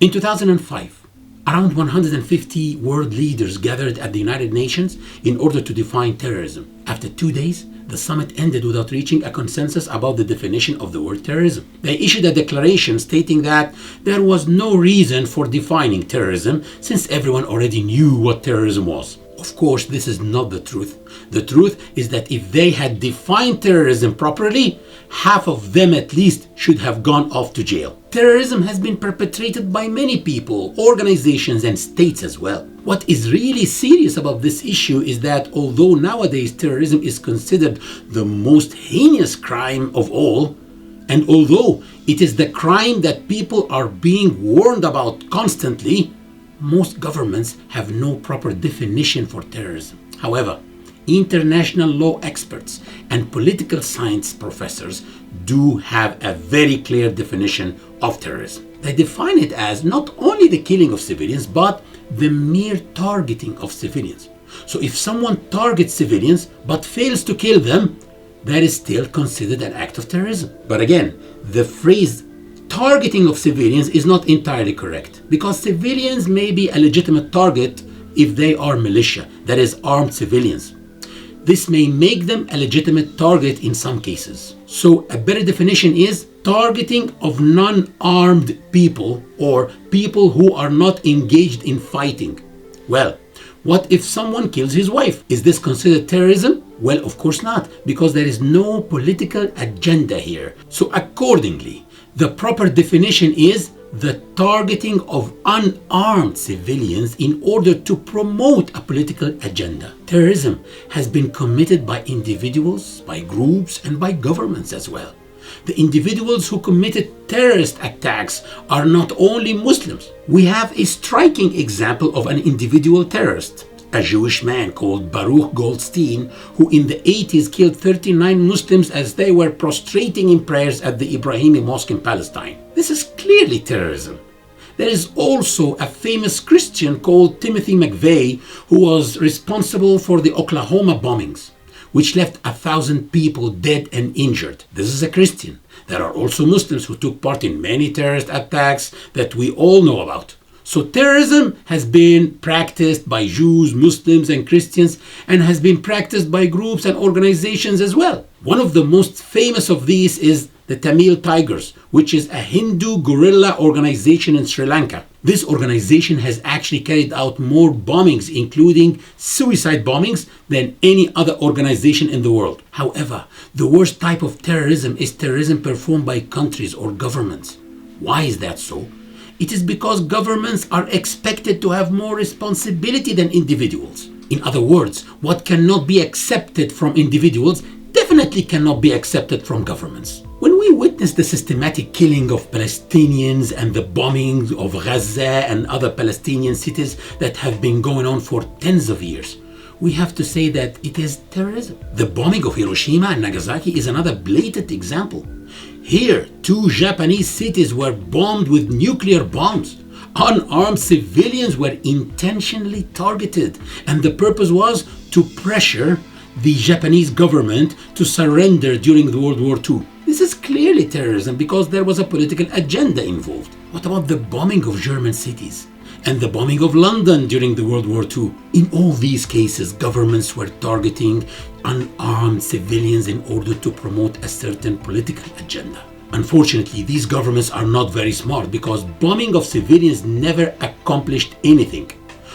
In 2005, around 150 world leaders gathered at the United Nations in order to define terrorism. After 2 days, the summit ended without reaching a consensus about the definition of the word terrorism. They issued a declaration stating that there was no reason for defining terrorism since everyone already knew what terrorism was. Of course, this is not the truth. The truth is that if they had defined terrorism properly, half of them at least should have gone off to jail. Terrorism has been perpetrated by many people, organizations, and states as well. What is really serious about this issue is that although nowadays terrorism is considered the most heinous crime of all, and although it is the crime that people are being warned about constantly, most governments have no proper definition for terrorism. However, international law experts and political science professors do have a very clear definition of terrorism. They define it as not only the killing of civilians, but the mere targeting of civilians. So if someone targets civilians but fails to kill them, that is still considered an act of terrorism. But again, the phrase targeting of civilians is not entirely correct, because civilians may be a legitimate target if they are militia, that is, armed civilians. This may make them a legitimate target in some cases. So a better definition is targeting of non-armed people or people who are not engaged in fighting. Well, what if someone kills his wife? Is this considered terrorism? Well, of course not, because there is no political agenda here. So accordingly, the proper definition is the targeting of unarmed civilians in order to promote a political agenda. Terrorism has been committed by individuals, by groups, and by governments as well. The individuals who committed terrorist attacks are not only Muslims. We have a striking example of an individual terrorist, a Jewish man called Baruch Goldstein, who in the 80s killed 39 Muslims as they were prostrating in prayers at the Ibrahimi Mosque in Palestine. This is clearly terrorism. There is also a famous Christian called Timothy McVeigh, who was responsible for the Oklahoma bombings, which left 1,000 people dead and injured. This is a Christian. There are also Muslims who took part in many terrorist attacks that we all know about. So terrorism has been practiced by Jews, Muslims, and Christians, and has been practiced by groups and organizations as well. One of the most famous of these is the Tamil Tigers, which is a Hindu guerrilla organization in Sri Lanka. This organization has actually carried out more bombings, including suicide bombings, than any other organization in the world. However, the worst type of terrorism is terrorism performed by countries or governments. Why is that so? It is because governments are expected to have more responsibility than individuals. In other words, what cannot be accepted from individuals definitely cannot be accepted from governments. When we witness the systematic killing of Palestinians and the bombing of Gaza and other Palestinian cities that have been going on for tens of years, we have to say that it is terrorism. The bombing of Hiroshima and Nagasaki is another blatant example. Here, 2 Japanese cities were bombed with nuclear bombs. Unarmed civilians were intentionally targeted, and the purpose was to pressure the Japanese government to surrender during the World War II. This is clearly terrorism because there was a political agenda involved. What about the bombing of German cities and the bombing of London during the World War II? In all these cases, governments were targeting unarmed civilians in order to promote a certain political agenda. Unfortunately, these governments are not very smart because bombing of civilians never accomplished anything.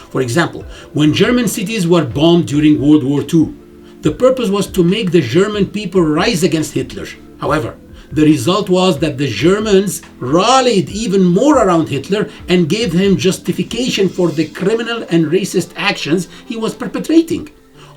For example, when German cities were bombed during World War II, the purpose was to make the German people rise against Hitler. However, the result was that the Germans rallied even more around Hitler and gave him justification for the criminal and racist actions he was perpetrating,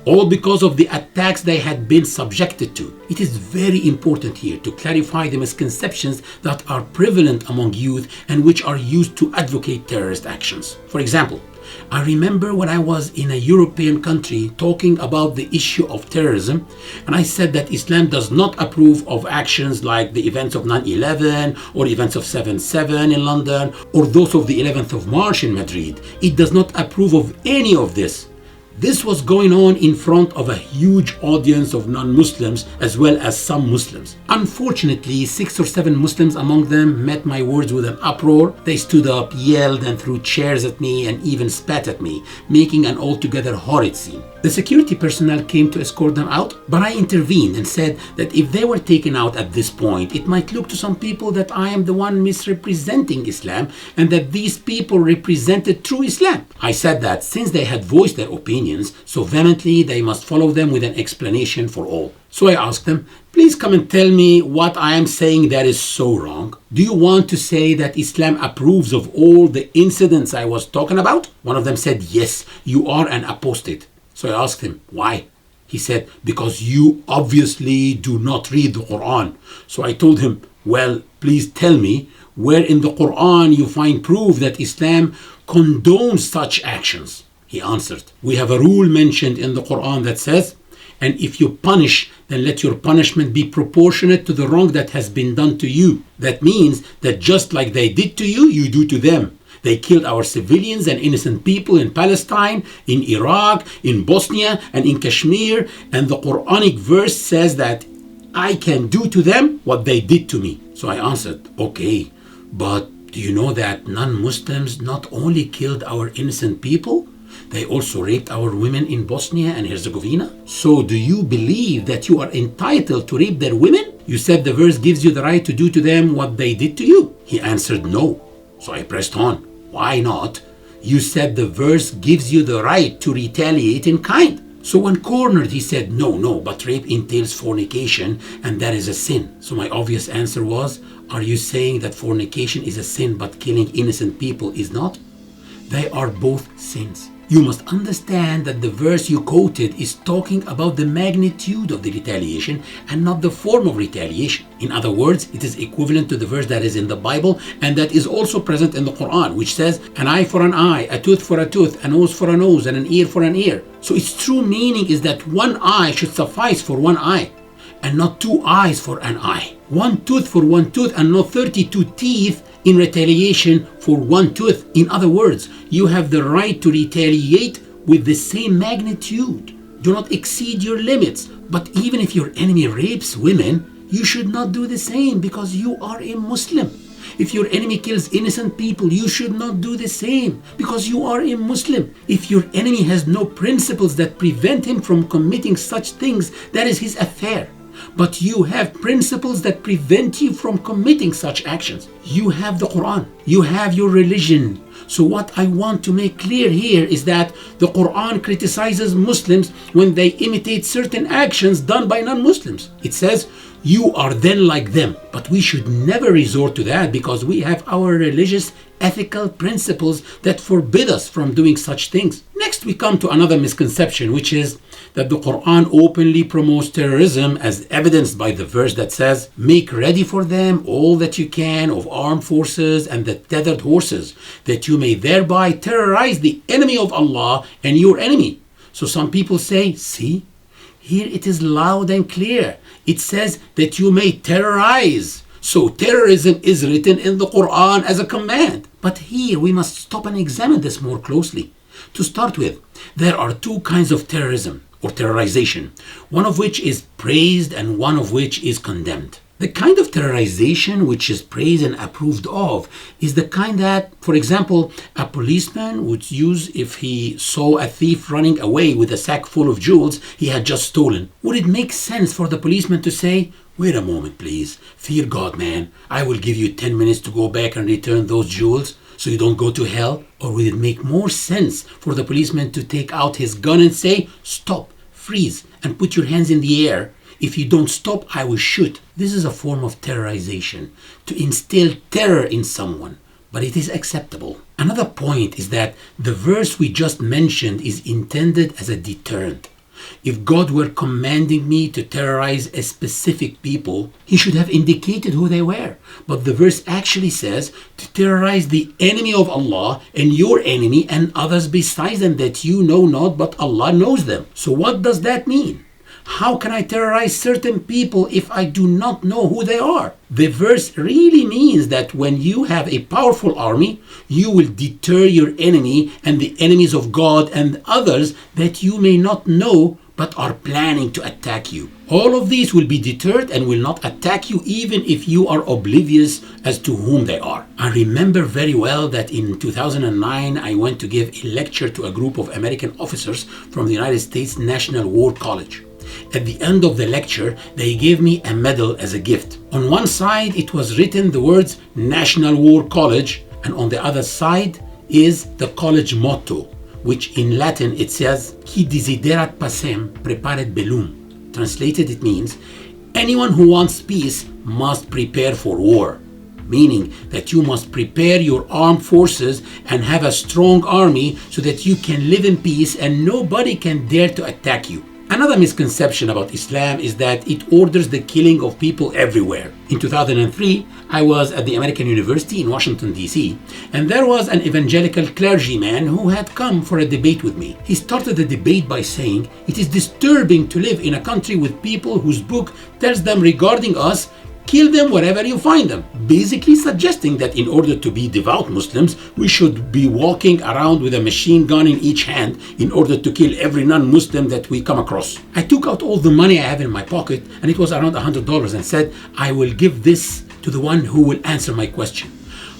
all because of the attacks they had been subjected to. It is very important here to clarify the misconceptions that are prevalent among youth and which are used to advocate terrorist actions. For example, I remember when I was in a European country talking about the issue of terrorism, and I said that Islam does not approve of actions like the events of 9/11 or events of 7/7 in London or those of the 11th of March in Madrid. It does not approve of any of this. This was going on in front of a huge audience of non-Muslims as well as some Muslims. Unfortunately, 6 or 7 Muslims among them met my words with an uproar. They stood up, yelled and threw chairs at me and even spat at me, making an altogether horrid scene. The security personnel came to escort them out, but I intervened and said that if they were taken out at this point, it might look to some people that I am the one misrepresenting Islam and that these people represented true Islam. I said that since they had voiced their opinions so vehemently, they must follow them with an explanation for all. So I asked them, please come and tell me what I am saying that is so wrong. Do you want to say that Islam approves of all the incidents I was talking about? One of them said, yes, you are an apostate. So I asked him, why? He said, because you obviously do not read the Quran. So I told him, well, please tell me where in the Quran you find proof that Islam condones such actions. He answered, we have a rule mentioned in the Quran that says, and if you punish, then let your punishment be proportionate to the wrong that has been done to you. That means that just like they did to you, you do to them. They killed our civilians and innocent people in Palestine, in Iraq, in Bosnia, and in Kashmir. And the Quranic verse says that I can do to them what they did to me. So I answered, okay, but do you know that non-Muslims not only killed our innocent people, they also raped our women in Bosnia and Herzegovina? So do you believe that you are entitled to rape their women? You said the verse gives you the right to do to them what they did to you. He answered, no. So I pressed on. Why not? You said the verse gives you the right to retaliate in kind. So when cornered, he said, no, but rape entails fornication and that is a sin. So my obvious answer was, are you saying that fornication is a sin but killing innocent people is not? They are both sins. You must understand that the verse you quoted is talking about the magnitude of the retaliation and not the form of retaliation. In other words, it is equivalent to the verse that is in the Bible and that is also present in the Quran, which says, an eye for an eye, a tooth for a tooth, a nose for a nose, and an ear for an ear. So its true meaning is that one eye should suffice for one eye and not 2 eyes for an eye. 1 tooth for 1 tooth and not 32 teeth in retaliation for 1 tooth. In other words, you have the right to retaliate with the same magnitude. Do not exceed your limits. But even if your enemy rapes women, you should not do the same because you are a Muslim. If your enemy kills innocent people, you should not do the same because you are a Muslim. If your enemy has no principles that prevent him from committing such things, that is his affair. But you have principles that prevent you from committing such actions. You have the Quran. You have your religion. So what I want to make clear here is that the Quran criticizes Muslims when they imitate certain actions done by non-Muslims. It says, you are then like them. But we should never resort to that because we have our religious ethical principles that forbid us from doing such things. Next, we come to another misconception, which is that the Quran openly promotes terrorism as evidenced by the verse that says, make ready for them all that you can of armed forces and the tethered horses, that you may thereby terrorize the enemy of Allah and your enemy. So some people say, see, here it is loud and clear. It says that you may terrorize. So terrorism is written in the Quran as a command. But here we must stop and examine this more closely. To start with, there are 2 kinds of terrorism or terrorization, one of which is praised and one of which is condemned. The kind of terrorization which is praised and approved of is the kind that, for example, a policeman would use if he saw a thief running away with a sack full of jewels he had just stolen. Would it make sense for the policeman to say, wait a moment please, fear God man, I will give you 10 minutes to go back and return those jewels so you don't go to hell? Or would it make more sense for the policeman to take out his gun and say, stop, freeze, and put your hands in the air? If you don't stop, I will shoot. This is a form of terrorization, to instill terror in someone, but it is acceptable. Another point is that the verse we just mentioned is intended as a deterrent. If God were commanding me to terrorize a specific people, he should have indicated who they were. But the verse actually says to terrorize the enemy of Allah and your enemy and others besides them that you know not, but Allah knows them. So what does that mean? How can I terrorize certain people if I do not know who they are? The verse really means that when you have a powerful army, you will deter your enemy and the enemies of God and others that you may not know but are planning to attack you. All of these will be deterred and will not attack you even if you are oblivious as to whom they are. I remember very well that in 2009 I went to give a lecture to a group of American officers from the United States National War College. At the end of the lecture, they gave me a medal as a gift. On one side it was written the words National War College, and on the other side is the college motto, which in Latin it says, Qui desiderat pacem preparet bellum. Translated, it means, anyone who wants peace must prepare for war. Meaning that you must prepare your armed forces and have a strong army so that you can live in peace and nobody can dare to attack you. Another misconception about Islam is that it orders the killing of people everywhere. In 2003, I was at the American University in Washington, D.C., and there was an evangelical clergyman who had come for a debate with me. He started the debate by saying, it is disturbing to live in a country with people whose book tells them regarding us, kill them wherever you find them. Basically suggesting that in order to be devout Muslims, we should be walking around with a machine gun in each hand in order to kill every non-Muslim that we come across. I took out all the money I have in my pocket, and it was around $100, and said, I will give this to the one who will answer my question.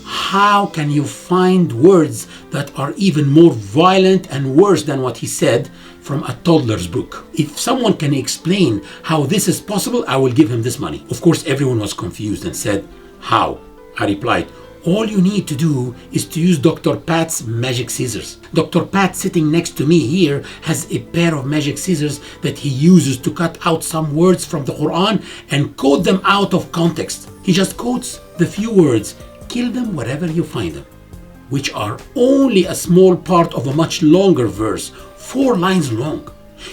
How can you find words that are even more violent and worse than what he said from a toddler's book? If someone can explain how this is possible, I will give him this money. Of course, everyone was confused and said, how? I replied, all you need to do is to use Dr. Pat's magic scissors. Dr. Pat, sitting next to me here, has a pair of magic scissors that he uses to cut out some words from the Quran and quote them out of context. He just quotes the few words, kill them wherever you find them, which are only a small part of a much longer verse, 4 lines long.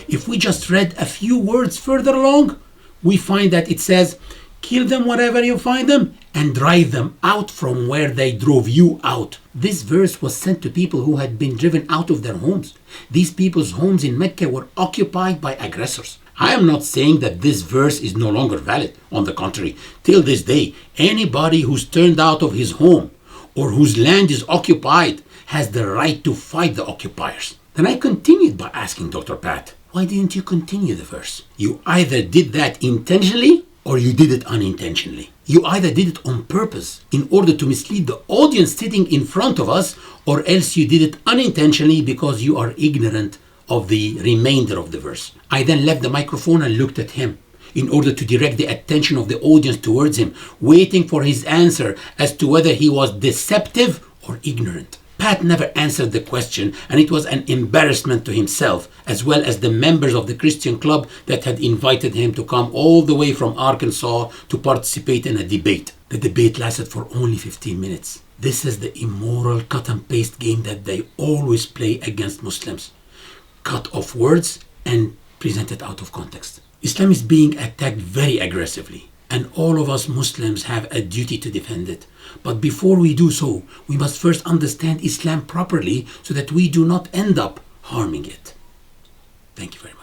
If we just read a few words further along, we find that it says, kill them wherever you find them and drive them out from where they drove you out. This verse was sent to people who had been driven out of their homes. These people's homes in Mecca were occupied by aggressors. I am not saying that this verse is no longer valid. On the contrary, till this day, anybody who's turned out of his home or whose land is occupied has the right to fight the occupiers. Then I continued by asking Dr. Pat, why didn't you continue the verse? You either did that intentionally or you did it unintentionally. You either did it on purpose in order to mislead the audience sitting in front of us, or else you did it unintentionally because you are ignorant of the remainder of the verse. I then left the microphone and looked at him in order to direct the attention of the audience towards him, waiting for his answer as to whether he was deceptive or ignorant. Pat never answered the question, and it was an embarrassment to himself as well as the members of the Christian club that had invited him to come all the way from Arkansas to participate in a debate. The debate lasted for only 15 minutes. This is the immoral cut and paste game that they always play against Muslims. Cut off words and present it out of context. Islam is being attacked very aggressively, and all of us Muslims have a duty to defend it. But before we do so, we must first understand Islam properly so that we do not end up harming it. Thank you very much.